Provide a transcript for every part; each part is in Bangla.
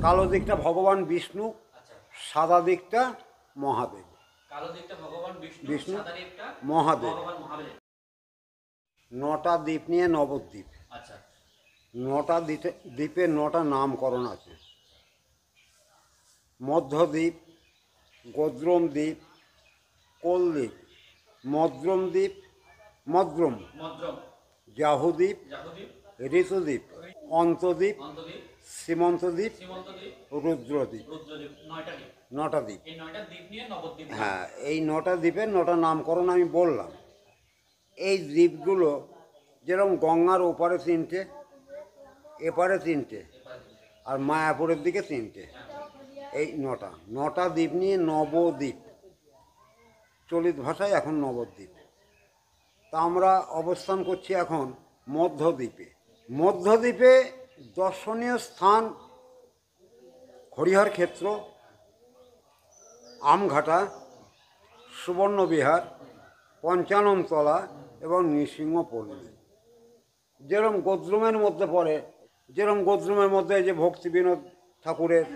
কালো দিকটা ভগবান বিষ্ণু, আচ্ছা, সাদা দিকটা মহাদেব। কালো দিকটা ভগবান বিষ্ণু, বিষ্ণু, সাদা দিকটা মহাদেব। ভগবান মহাদেব। 9টা দ্বীপ নিয়ে নবদ্বীপ। আচ্ছা, 9টা দ্বীপের 9টা নামকরণ আছে। মধ্যদ্বীপ, গোদ্রম দ্বীপ, কোলদ্বীপ, মদ্রম দ্বীপ, মদ্রম, মদ্রম, জাহুদ্বীপ, জাহুদ্বীপ, ঋতুদ্বীপ, অন্তদ্বীপ, অন্তদ্বীপ, সীমন্তদ্বীপ, সীমন্তদ্বীপ, রুদ্রদ্বীপ। রুদ্রদ্বীপ। 9টা দ্বীপ। 9টা দ্বীপ। এই 9টা দ্বীপ নিয়ে নবদ্বীপ নাম। হ্যাঁ, এই 9টা দ্বীপের 9টা নামকরণ আমি বললাম। এই দ্বীপগুলো যেরকম গঙ্গার ওপারে 3টে, এপারে 3টে, আর মায়াপুরের দিকে 3টে। এই 9টা দ্বীপ নিয়ে নবদ্বীপ, চলিত ভাষায় এখন নবদ্বীপ। তা আমরা অবস্থান করছি এখন মধ্যদ্বীপে। মধ্যদ্বীপে দর্শনীয় স্থান হরিহর ক্ষেত্র, আমঘাটা, সুবর্ণবিহার, পঞ্চাননতলা এবং নৃসিংহপল্লী। যেরকম গোদ্রুমের মধ্যে পড়ে, যেরকম গোদ্রুমের মধ্যে যে ভক্তি বিনোদ ঠাকুরের,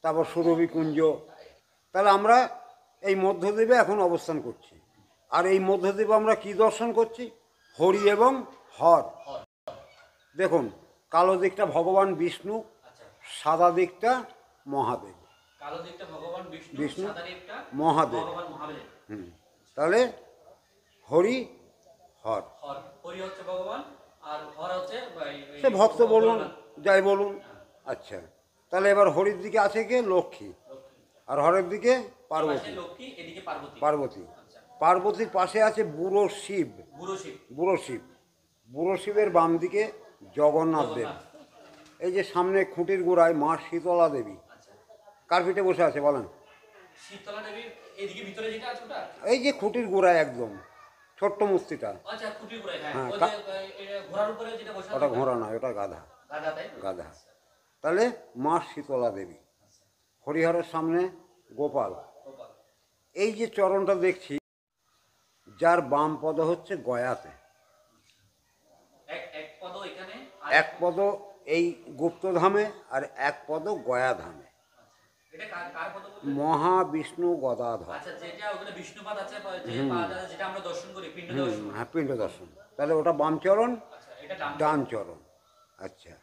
তারপর সুরভিকুঞ্জ। তাহলে আমরা এই মধ্যদ্বীপে এখন অবস্থান করছি। আর এই মধ্যদ্বীপে আমরা কি দর্শন করছি? হরি এবং হর। দেখুন, কালো দিকটা ভগবান বিষ্ণু, আচ্ছা, সাদা দিকটা মহাদেব। কালো দিকটা ভগবান বিষ্ণু, বিষ্ণু, সাদা দিকটা মহাদেব। ভগবান মহাদেব। তাহলে হরি হর। হর, হরি হচ্ছে ভগবান, আর হর হচ্ছে সে ভক্ত বলুন, যাই বলুন। আচ্ছা, তাহলে এবার হরির দিকে আছে কে? লক্ষ্মী। আর হরের দিকে পার্বতী। লক্ষ্মী, এদিকে পার্বতী। পার্বতী। আচ্ছা, পার্বতীর পাশে আছে বুড়ো শিব। বুড়ো শিব। বুড়ো শিব। বুড়ো শিবের বাম দিকে জগন্নাথ দেব। এই যে সামনে খুঁটির গোড়ায় মা শীতলা দেবী। আচ্ছা, কার পিঠে বসে আছে বলেন? শীতলা দেবীর এদিকে ভিতরে যেটা আছে ওটা? এই যে খুঁটির গোড়ায় একদম ছোট্ট মূর্তিটা। আচ্ছা, খুঁটির গোড়ায়। হ্যাঁ, হ্যাঁ, ওই যে ঘোড়ার উপরে যেটা বসে আছে ওটা ঘোড়া নয়, ওটা গাধা। গাধা, তাই তো? গাধা। তাহলে মা শীতলা দেবী। হরিহরের সামনে গোপাল। গোপাল। এই যে চরণটা দেখছি, যার বাম পদ হচ্ছে গয়াতে, এক পদ এখানে, এক পদ এই গুপ্তধামে, আর এক পদ গয়াধামে। এটা কার পদ বলতে? মহাবিষ্ণু গদাধর। আচ্ছা, যেটা ওখানে বিষ্ণুপাদ আছে, যে পাদ আছে, যেটা আমরা দর্শন করি, পিণ্ড দর্শন। হ্যাঁ, পিণ্ড দর্শন। তাহলে ওটা বাম চরণ, আচ্ছা, এটা ডান চরণ। আচ্ছা,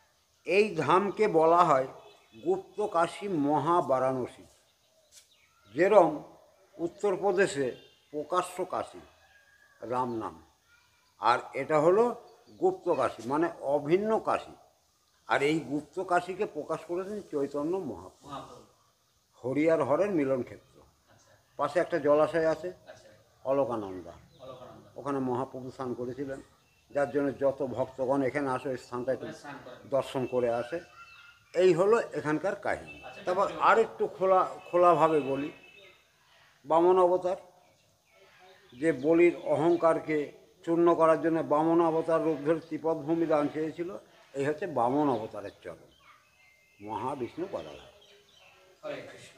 এই ধামকে বলা হয় গুপ্ত কাশী মহাবারাণসী। যেরম উত্তরপ্রদেশে প্রকাশ্য কাশী রাম নাম, আর এটা হলো গুপ্ত কাশী, মানে অভিন্ন কাশী। আর এই গুপ্ত কাশীকে প্রকাশ করেছেন চৈতন্য মহাপ্রভু। মহাপ্রভু। হরি আর হরের মিলন ক্ষেত্র। আচ্ছা, পাশে একটা জলাশয় আছে, আচ্ছা, অলকানন্দা। অলকানন্দা। ওখানে মহাপ্রভু স্নান করেছিলেন, যার জন্য যত ভক্তগণ এখানে আসে ওই স্থানটা একটু স্নান করেন। দর্শন করে আসে। এই হলো এখানকার কাহিনী। আচ্ছা, তারপর আর একটু খোলাভাবে বলি, বামন অবতার, যে বলির অহংকারকে চূর্ণ করার জন্য বামন অবতার রূপ ধরে ত্রিপদভূমি দান চেয়েছিল, এই হচ্ছে বামন অবতারের চরণ, মহাবিষ্ণু গদাধর। হরে কৃষ্ণ।